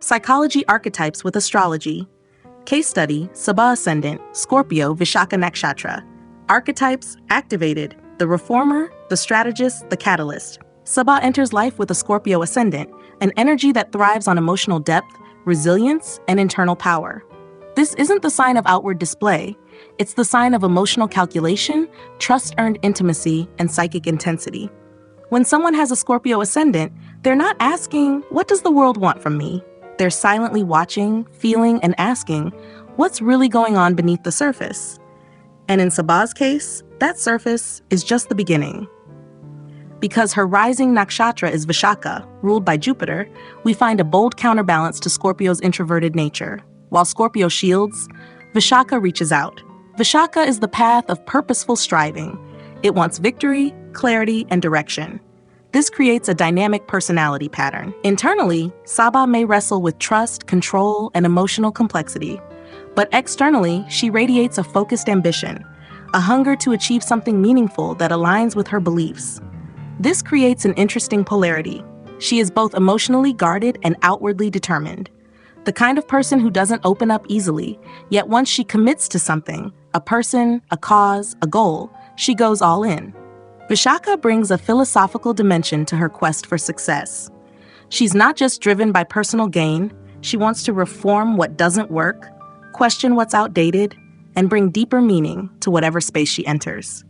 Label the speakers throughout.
Speaker 1: Psychology Archetypes with Astrology. Case study, Saba Ascendant, Scorpio, Vishakha Nakshatra. Archetypes activated, the reformer, the strategist, the catalyst. Saba enters life with a Scorpio Ascendant, an energy that thrives on emotional depth, resilience, and internal power. This isn't the sign of outward display. It's the sign of emotional calculation, trust-earned intimacy, and psychic intensity. When someone has a Scorpio Ascendant, they're not asking, "What does the world want from me?" They're silently watching, feeling, and asking, "What's really going on beneath the surface?" And in Saba's case, that surface is just the beginning. Because her rising nakshatra is Vishakha, ruled by Jupiter, we find a bold counterbalance to Scorpio's introverted nature. While Scorpio shields, Vishakha reaches out. Vishakha is the path of purposeful striving. It wants victory, clarity, and direction. This creates a dynamic personality pattern. Internally, Saba may wrestle with trust, control, and emotional complexity. But externally, she radiates a focused ambition, a hunger to achieve something meaningful that aligns with her beliefs. This creates an interesting polarity. She is both emotionally guarded and outwardly determined. The kind of person who doesn't open up easily, yet once she commits to something, a person, a cause, a goal, she goes all in. Vishakha brings a philosophical dimension to her quest for success. She's not just driven by personal gain, she wants to reform what doesn't work, question what's outdated, and bring deeper meaning to whatever space she enters.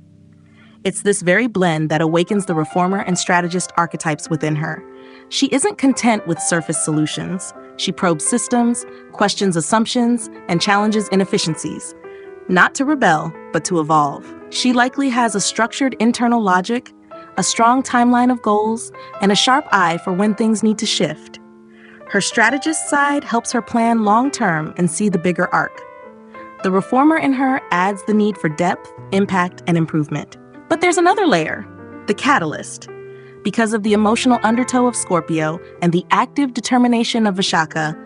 Speaker 1: It's this very blend that awakens the reformer and strategist archetypes within her. She isn't content with surface solutions. She probes systems, questions assumptions, and challenges inefficiencies. Not to rebel, but to evolve. She likely has a structured internal logic, a strong timeline of goals, and a sharp eye for when things need to shift. Her strategist side helps her plan long-term and see the bigger arc. The reformer in her adds the need for depth, impact, and improvement. But there's another layer, the catalyst. Because of the emotional undertow of Scorpio and the active determination of Vishakha,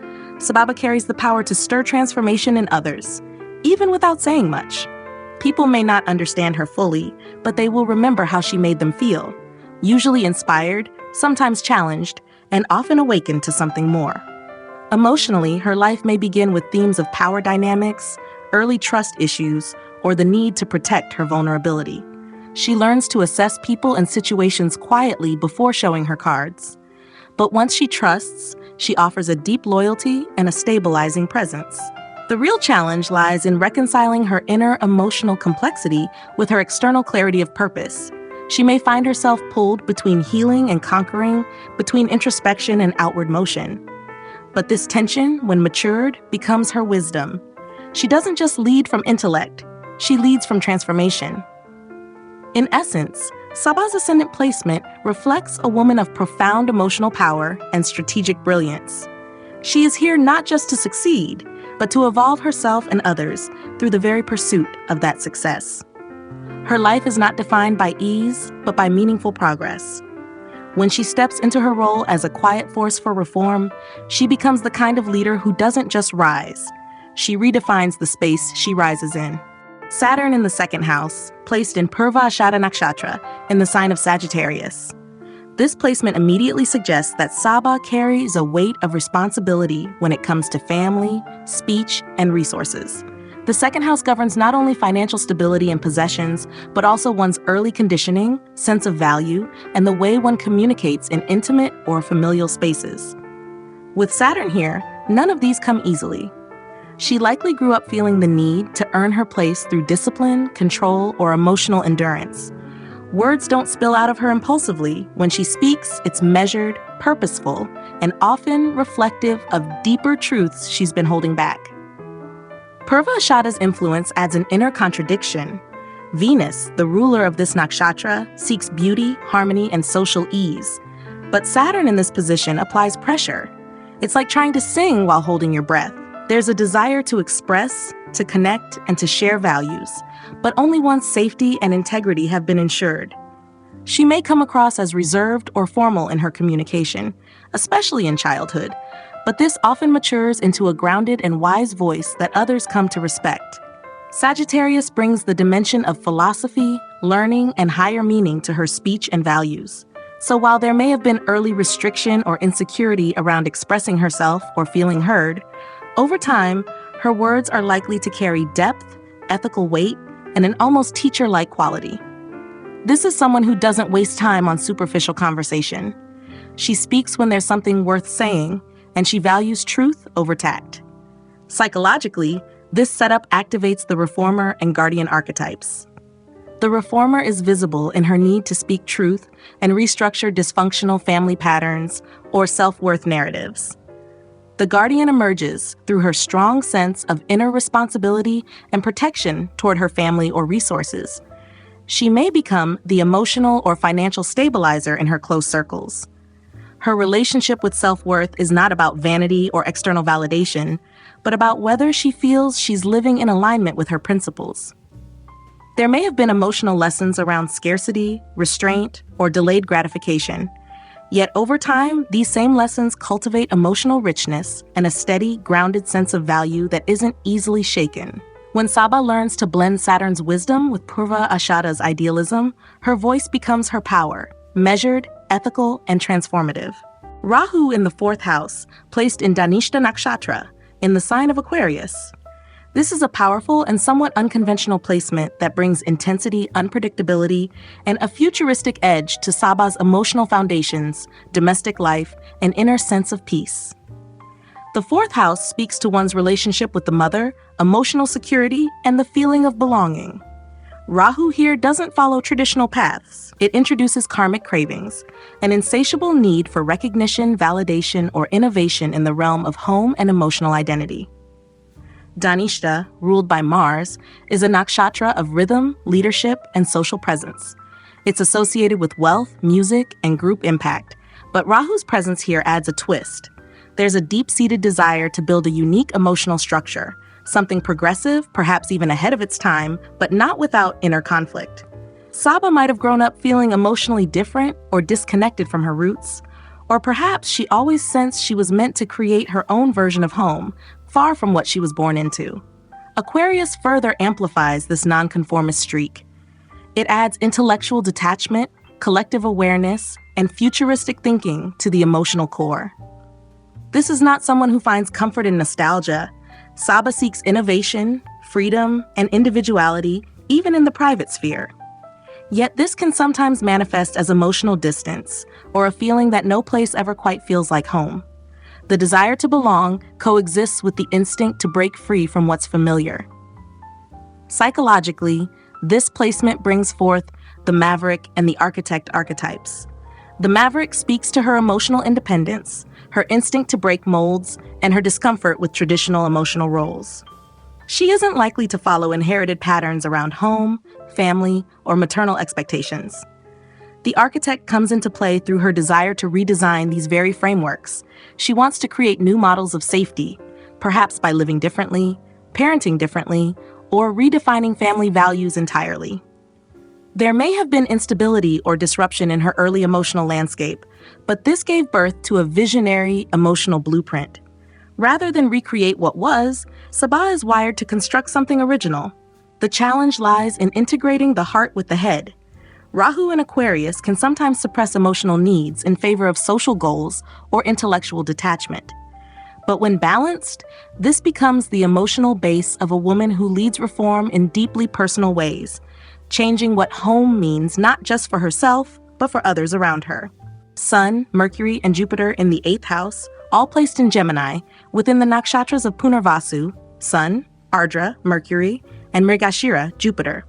Speaker 1: Saba carries the power to stir transformation in others, even without saying much. People may not understand her fully, but they will remember how she made them feel, usually inspired, sometimes challenged, and often awakened to something more. Emotionally, her life may begin with themes of power dynamics, early trust issues, or the need to protect her vulnerability. She learns to assess people and situations quietly before showing her cards. But once she trusts, she offers a deep loyalty and a stabilizing presence. The real challenge lies in reconciling her inner emotional complexity with her external clarity of purpose. She may find herself pulled between healing and conquering, between introspection and outward motion. But this tension, when matured, becomes her wisdom. She doesn't just lead from intellect, she leads from transformation. In essence, Saba's ascendant placement reflects a woman of profound emotional power and strategic brilliance. She is here not just to succeed, but to evolve herself and others through the very pursuit of that success. Her life is not defined by ease, but by meaningful progress. When she steps into her role as a quiet force for reform, she becomes the kind of leader who doesn't just rise. She redefines the space she rises in. Saturn in the second house, placed in Vishakha Nakshatra in the sign of Sagittarius. This placement immediately suggests that Saba carries a weight of responsibility when it comes to family, speech, and resources. The second house governs not only financial stability and possessions, but also one's early conditioning, sense of value, and the way one communicates in intimate or familial spaces. With Saturn here, none of these come easily. She likely grew up feeling the need to earn her place through discipline, control, or emotional endurance. Words don't spill out of her impulsively. When she speaks, it's measured, purposeful, and often reflective of deeper truths she's been holding back. Purvashada's influence adds an inner contradiction. Venus, the ruler of this nakshatra, seeks beauty, harmony, and social ease. But Saturn in this position applies pressure. It's like trying to sing while holding your breath. There's a desire to express, to connect, and to share values, but only once safety and integrity have been ensured. She may come across as reserved or formal in her communication, especially in childhood, but this often matures into a grounded and wise voice that others come to respect. Sagittarius brings the dimension of philosophy, learning, and higher meaning to her speech and values. So while there may have been early restriction or insecurity around expressing herself or feeling heard, over time, her words are likely to carry depth, ethical weight, and an almost teacher-like quality. This is someone who doesn't waste time on superficial conversation. She speaks when there's something worth saying, and she values truth over tact. Psychologically, this setup activates the reformer and guardian archetypes. The reformer is visible in her need to speak truth and restructure dysfunctional family patterns or self-worth narratives. The guardian emerges through her strong sense of inner responsibility and protection toward her family or resources. She may become the emotional or financial stabilizer in her close circles. Her relationship with self-worth is not about vanity or external validation, but about whether she feels she's living in alignment with her principles. There may have been emotional lessons around scarcity, restraint, or delayed gratification. Yet over time, these same lessons cultivate emotional richness and a steady, grounded sense of value that isn't easily shaken. When Saba learns to blend Saturn's wisdom with Purva Ashada's idealism, her voice becomes her power, measured, ethical, and transformative. Rahu in the 4th house, placed in Dhanishta Nakshatra, in the sign of Aquarius. This is a powerful and somewhat unconventional placement that brings intensity, unpredictability, and a futuristic edge to Saba's emotional foundations, domestic life, and inner sense of peace. The 4th house speaks to one's relationship with the mother, emotional security, and the feeling of belonging. Rahu here doesn't follow traditional paths. It introduces karmic cravings, an insatiable need for recognition, validation, or innovation in the realm of home and emotional identity. Dhanishta, ruled by Mars, is a nakshatra of rhythm, leadership, and social presence. It's associated with wealth, music, and group impact, but Rahu's presence here adds a twist. There's a deep-seated desire to build a unique emotional structure, something progressive, perhaps even ahead of its time, but not without inner conflict. Saba might have grown up feeling emotionally different or disconnected from her roots, or perhaps she always sensed she was meant to create her own version of home, far from what she was born into. Aquarius further amplifies this nonconformist streak. It adds intellectual detachment, collective awareness, and futuristic thinking to the emotional core. This is not someone who finds comfort in nostalgia. Saba seeks innovation, freedom, and individuality, even in the private sphere. Yet this can sometimes manifest as emotional distance, or a feeling that no place ever quite feels like home. The desire to belong coexists with the instinct to break free from what's familiar. Psychologically, this placement brings forth the maverick and the architect archetypes. The maverick speaks to her emotional independence, her instinct to break molds, and her discomfort with traditional emotional roles. She isn't likely to follow inherited patterns around home, family, or maternal expectations. The architect comes into play through her desire to redesign these very frameworks. She wants to create new models of safety, perhaps by living differently, parenting differently, or redefining family values entirely. There may have been instability or disruption in her early emotional landscape, but this gave birth to a visionary emotional blueprint. Rather than recreate what was, Saba is wired to construct something original. The challenge lies in integrating the heart with the head. Rahu in Aquarius can sometimes suppress emotional needs in favor of social goals or intellectual detachment. But when balanced, this becomes the emotional base of a woman who leads reform in deeply personal ways, changing what home means not just for herself, but for others around her. Sun, Mercury, and Jupiter in the 8th house, all placed in Gemini, within the nakshatras of Punarvasu, Sun, Ardra, Mercury, and Mrigashira, Jupiter.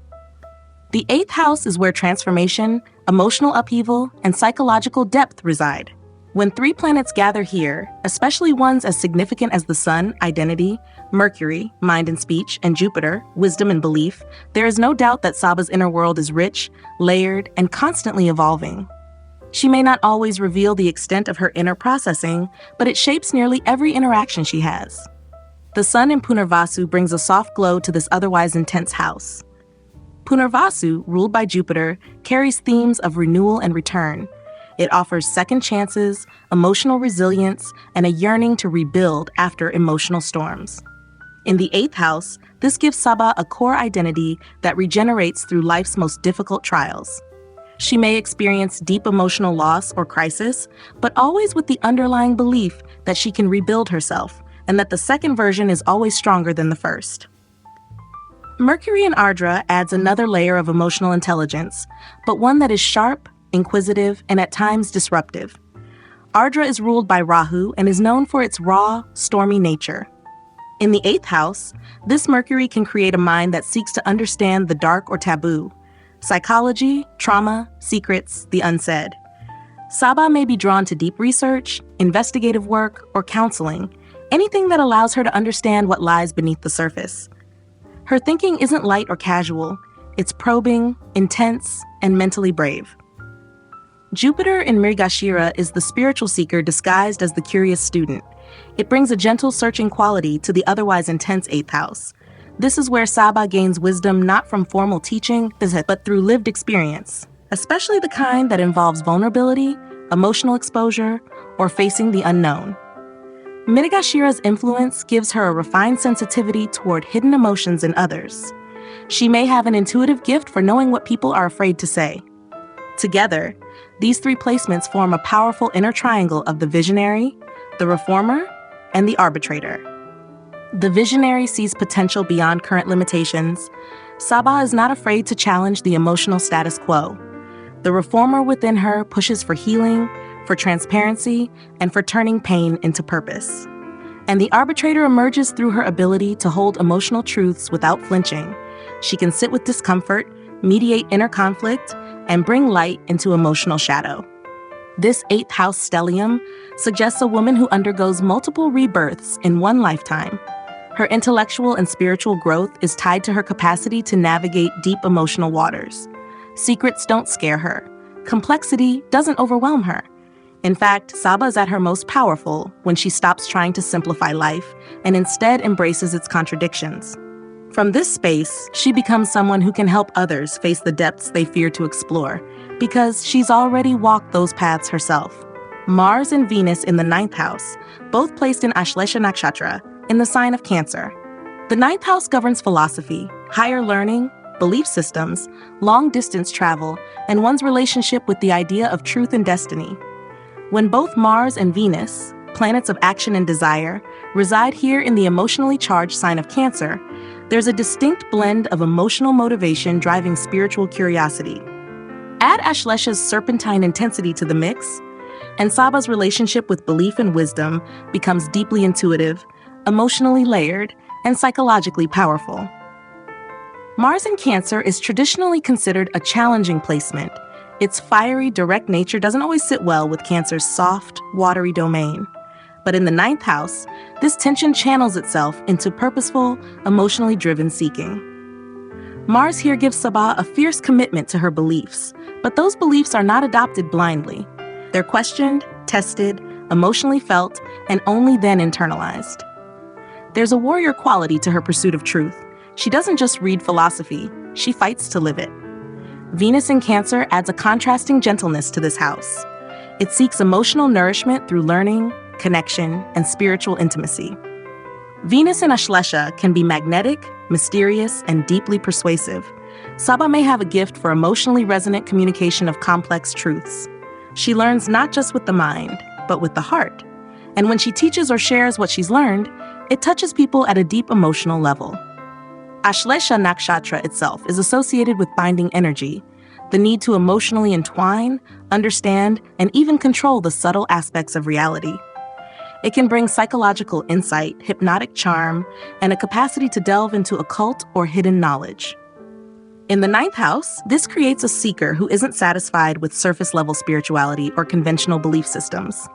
Speaker 1: The 8th house is where transformation, emotional upheaval, and psychological depth reside. When 3 planets gather here, especially ones as significant as the Sun, identity, Mercury, mind and speech, and Jupiter, wisdom and belief, there is no doubt that Saba's inner world is rich, layered, and constantly evolving. She may not always reveal the extent of her inner processing, but it shapes nearly every interaction she has. The Sun in Punarvasu brings a soft glow to this otherwise intense house. Punarvasu, ruled by Jupiter, carries themes of renewal and return. It offers second chances, emotional resilience, and a yearning to rebuild after emotional storms. In the 8th house, this gives Saba a core identity that regenerates through life's most difficult trials. She may experience deep emotional loss or crisis, but always with the underlying belief that she can rebuild herself and that the second version is always stronger than the first. Mercury in Ardra adds another layer of emotional intelligence, but one that is sharp, inquisitive, and at times disruptive. Ardra is ruled by Rahu and is known for its raw, stormy nature. In the 8th house, this Mercury can create a mind that seeks to understand the dark or taboo, psychology, trauma, secrets, the unsaid. Saba may be drawn to deep research, investigative work, or counseling, anything that allows her to understand what lies beneath the surface. Her thinking isn't light or casual, it's probing, intense, and mentally brave. Jupiter in Mrigashira is the spiritual seeker disguised as the curious student. It brings a gentle, searching quality to the otherwise intense 8th house. This is where Saba gains wisdom not from formal teaching, but through lived experience, especially the kind that involves vulnerability, emotional exposure, or facing the unknown. Mrigashira's influence gives her a refined sensitivity toward hidden emotions in others. She may have an intuitive gift for knowing what people are afraid to say. Together, these 3 placements form a powerful inner triangle of the visionary, the reformer, and the arbitrator. The visionary sees potential beyond current limitations. Saba is not afraid to challenge the emotional status quo. The reformer within her pushes for healing, for transparency, and for turning pain into purpose. And the arbitrator emerges through her ability to hold emotional truths without flinching. She can sit with discomfort, mediate inner conflict, and bring light into emotional shadow. This 8th house stellium suggests a woman who undergoes multiple rebirths in one lifetime. Her intellectual and spiritual growth is tied to her capacity to navigate deep emotional waters. Secrets don't scare her. Complexity doesn't overwhelm her. In fact, Saba is at her most powerful when she stops trying to simplify life and instead embraces its contradictions. From this space, she becomes someone who can help others face the depths they fear to explore, because she's already walked those paths herself. Mars and Venus in the 9th house, both placed in Vishakha Nakshatra, in the sign of Cancer. The 9th house governs philosophy, higher learning, belief systems, long-distance travel, and one's relationship with the idea of truth and destiny. When both Mars and Venus, planets of action and desire, reside here in the emotionally charged sign of Cancer, there's a distinct blend of emotional motivation driving spiritual curiosity. Add Ashlesha's serpentine intensity to the mix, and Saba's relationship with belief and wisdom becomes deeply intuitive, emotionally layered, and psychologically powerful. Mars in Cancer is traditionally considered a challenging placement. Its fiery, direct nature doesn't always sit well with Cancer's soft, watery domain. But in the 9th house, this tension channels itself into purposeful, emotionally driven seeking. Mars here gives Saba a fierce commitment to her beliefs, but those beliefs are not adopted blindly. They're questioned, tested, emotionally felt, and only then internalized. There's a warrior quality to her pursuit of truth. She doesn't just read philosophy, she fights to live it. Venus in Cancer adds a contrasting gentleness to this house. It seeks emotional nourishment through learning, connection, and spiritual intimacy. Venus in Ashlesha can be magnetic, mysterious, and deeply persuasive. Saba may have a gift for emotionally resonant communication of complex truths. She learns not just with the mind, but with the heart. And when she teaches or shares what she's learned, it touches people at a deep emotional level. Ashlesha Nakshatra itself is associated with binding energy, the need to emotionally entwine, understand, and even control the subtle aspects of reality. It can bring psychological insight, hypnotic charm, and a capacity to delve into occult or hidden knowledge. In the 9th house, this creates a seeker who isn't satisfied with surface-level spirituality or conventional belief systems.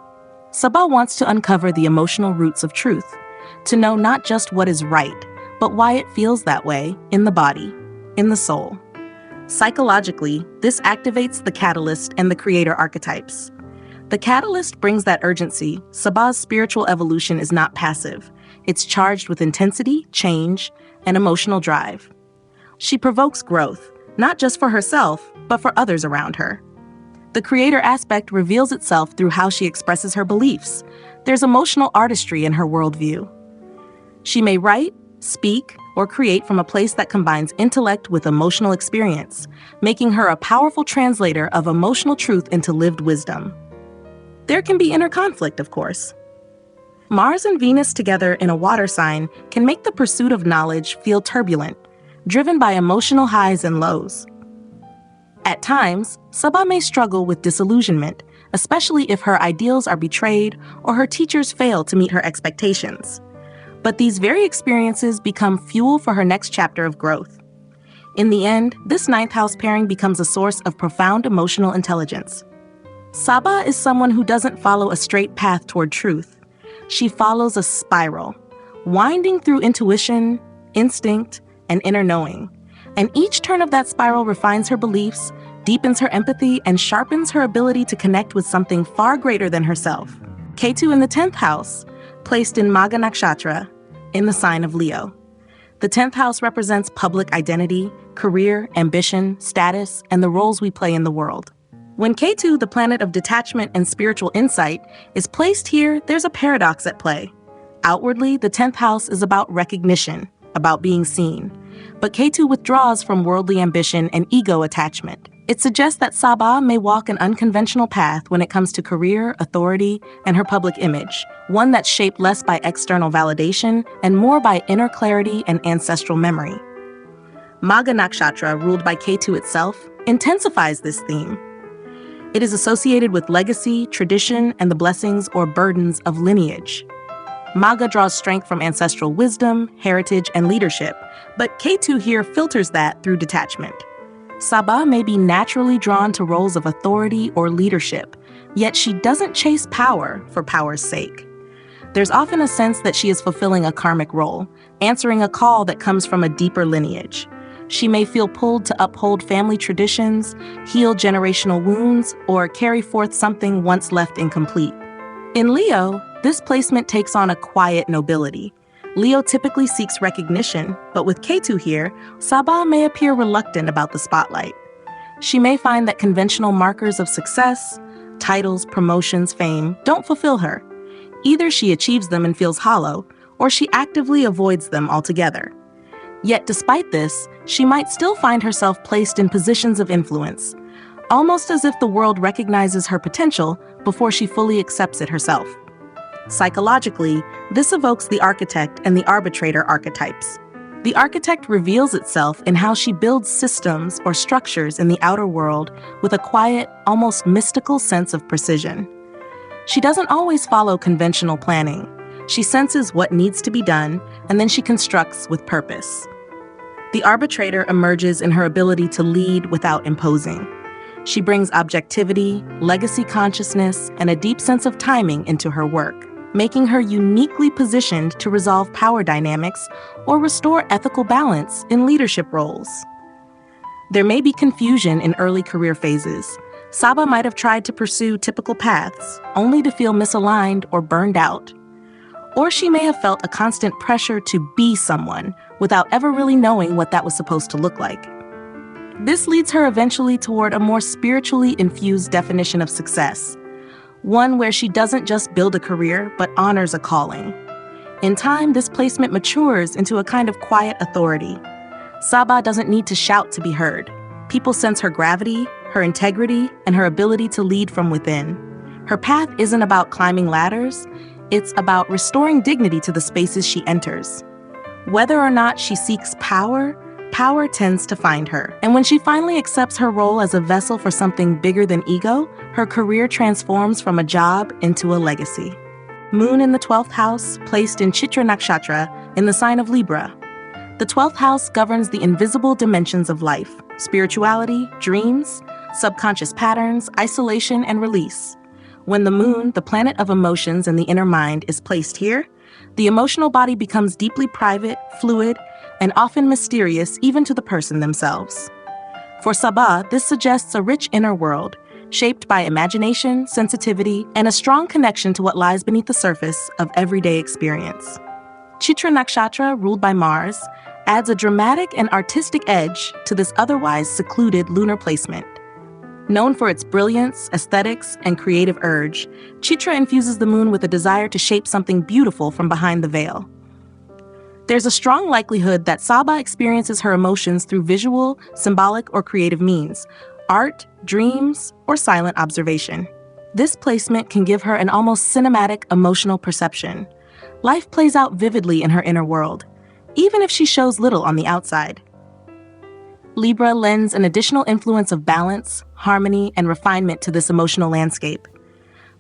Speaker 1: Saba wants to uncover the emotional roots of truth, to know not just what is right, but why it feels that way in the body, in the soul. Psychologically, this activates the catalyst and the creator archetypes. The catalyst brings that urgency. Saba's spiritual evolution is not passive. It's charged with intensity, change, and emotional drive. She provokes growth, not just for herself, but for others around her. The creator aspect reveals itself through how she expresses her beliefs. There's emotional artistry in her worldview. She may write, speak, or create from a place that combines intellect with emotional experience, making her a powerful translator of emotional truth into lived wisdom. There can be inner conflict, of course. Mars and Venus together in a water sign can make the pursuit of knowledge feel turbulent, driven by emotional highs and lows. At times, Saba may struggle with disillusionment, especially if her ideals are betrayed or her teachers fail to meet her expectations. But these very experiences become fuel for her next chapter of growth. In the end, this ninth house pairing becomes a source of profound emotional intelligence. Saba is someone who doesn't follow a straight path toward truth. She follows a spiral, winding through intuition, instinct, and inner knowing. And each turn of that spiral refines her beliefs, deepens her empathy, and sharpens her ability to connect with something far greater than herself. Ketu in the 10th house, placed in Vishakha Nakshatra, in the sign of Leo. The 10th house represents public identity, career, ambition, status, and the roles we play in the world. When Ketu, the planet of detachment and spiritual insight, is placed here, there's a paradox at play. Outwardly, the 10th house is about recognition, about being seen. But Ketu withdraws from worldly ambition and ego attachment. It suggests that Saba may walk an unconventional path when it comes to career, authority, and her public image, one that's shaped less by external validation and more by inner clarity and ancestral memory. Vishakha Nakshatra, ruled by Ketu itself, intensifies this theme. It is associated with legacy, tradition, and the blessings or burdens of lineage. Vishakha draws strength from ancestral wisdom, heritage, and leadership, but Ketu here filters that through detachment. Saba may be naturally drawn to roles of authority or leadership, yet she doesn't chase power for power's sake. There's often a sense that she is fulfilling a karmic role, answering a call that comes from a deeper lineage. She may feel pulled to uphold family traditions, heal generational wounds, or carry forth something once left incomplete. In Leo, this placement takes on a quiet nobility. Leo typically seeks recognition, but with Ketu here, Saba may appear reluctant about the spotlight. She may find that conventional markers of success, titles, promotions, fame, don't fulfill her. Either she achieves them and feels hollow, or she actively avoids them altogether. Yet despite this, she might still find herself placed in positions of influence, almost as if the world recognizes her potential before she fully accepts it herself. Psychologically, this evokes the architect and the arbitrator archetypes. The architect reveals itself in how she builds systems or structures in the outer world with a quiet, almost mystical sense of precision. She doesn't always follow conventional planning. She senses what needs to be done, and then she constructs with purpose. The arbitrator emerges in her ability to lead without imposing. She brings objectivity, legacy consciousness, and a deep sense of timing into her work, making her uniquely positioned to resolve power dynamics or restore ethical balance in leadership roles. There may be confusion in early career phases. Saba might have tried to pursue typical paths, only to feel misaligned or burned out. Or she may have felt a constant pressure to be someone without ever really knowing what that was supposed to look like. This leads her eventually toward a more spiritually infused definition of success, one where she doesn't just build a career, but honors a calling. In time, this placement matures into a kind of quiet authority. Saba doesn't need to shout to be heard. People sense her gravity, her integrity, and her ability to lead from within. Her path isn't about climbing ladders, it's about restoring dignity to the spaces she enters. Whether or not she seeks power, power tends to find her. And when she finally accepts her role as a vessel for something bigger than ego, her career transforms from a job into a legacy. Moon in the 12th house, placed in Chitra Nakshatra, in the sign of Libra. The 12th house governs the invisible dimensions of life: spirituality, dreams, subconscious patterns, isolation, and release. When the moon, the planet of emotions and the inner mind, is placed here, the emotional body becomes deeply private, fluid, and often mysterious even to the person themselves. For Saba, this suggests a rich inner world, shaped by imagination, sensitivity, and a strong connection to what lies beneath the surface of everyday experience. Chitra Nakshatra, ruled by Mars, adds a dramatic and artistic edge to this otherwise secluded lunar placement. Known for its brilliance, aesthetics, and creative urge, Chitra infuses the moon with a desire to shape something beautiful from behind the veil. There's a strong likelihood that Saba experiences her emotions through visual, symbolic, or creative means, art, dreams, or silent observation. This placement can give her an almost cinematic emotional perception. Life plays out vividly in her inner world, even if she shows little on the outside. Libra lends an additional influence of balance, harmony, and refinement to this emotional landscape.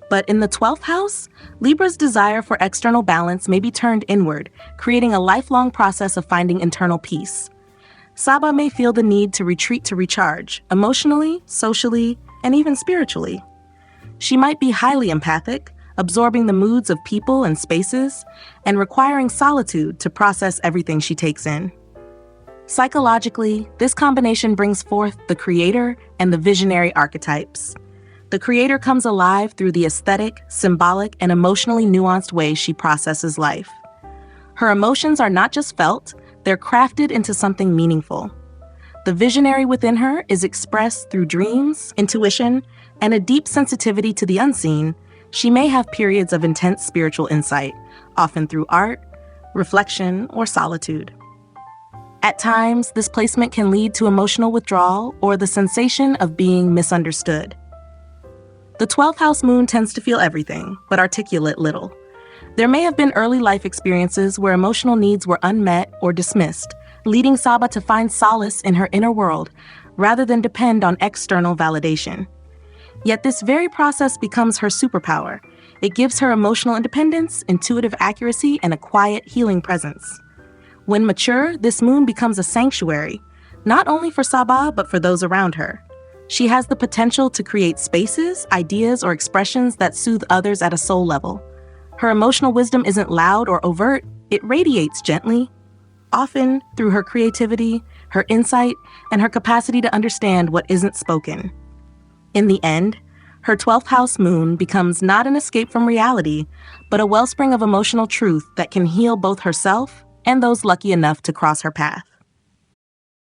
Speaker 1: But in the 12th house, Libra's desire for external balance may be turned inward, creating a lifelong process of finding internal peace. Saba may feel the need to retreat to recharge, emotionally, socially, and even spiritually. She might be highly empathic, absorbing the moods of people and spaces, and requiring solitude to process everything she takes in. Psychologically, this combination brings forth the creator and the visionary archetypes. The creator comes alive through the aesthetic, symbolic, and emotionally nuanced way she processes life. Her emotions are not just felt, they're crafted into something meaningful. The visionary within her is expressed through dreams, intuition, and a deep sensitivity to the unseen. She may have periods of intense spiritual insight, often through art, reflection, or solitude. At times, this placement can lead to emotional withdrawal or the sensation of being misunderstood. The 12th house moon tends to feel everything, but articulate little. There may have been early life experiences where emotional needs were unmet or dismissed, leading Saba to find solace in her inner world rather than depend on external validation. Yet this very process becomes her superpower. It gives her emotional independence, intuitive accuracy, and a quiet, healing presence. When mature, this moon becomes a sanctuary, not only for Saba, but for those around her. She has the potential to create spaces, ideas, or expressions that soothe others at a soul level. Her emotional wisdom isn't loud or overt, it radiates gently, often through her creativity, her insight, and her capacity to understand what isn't spoken. In the end, her 12th house moon becomes not an escape from reality, but a wellspring of emotional truth that can heal both herself and those lucky enough to cross her path.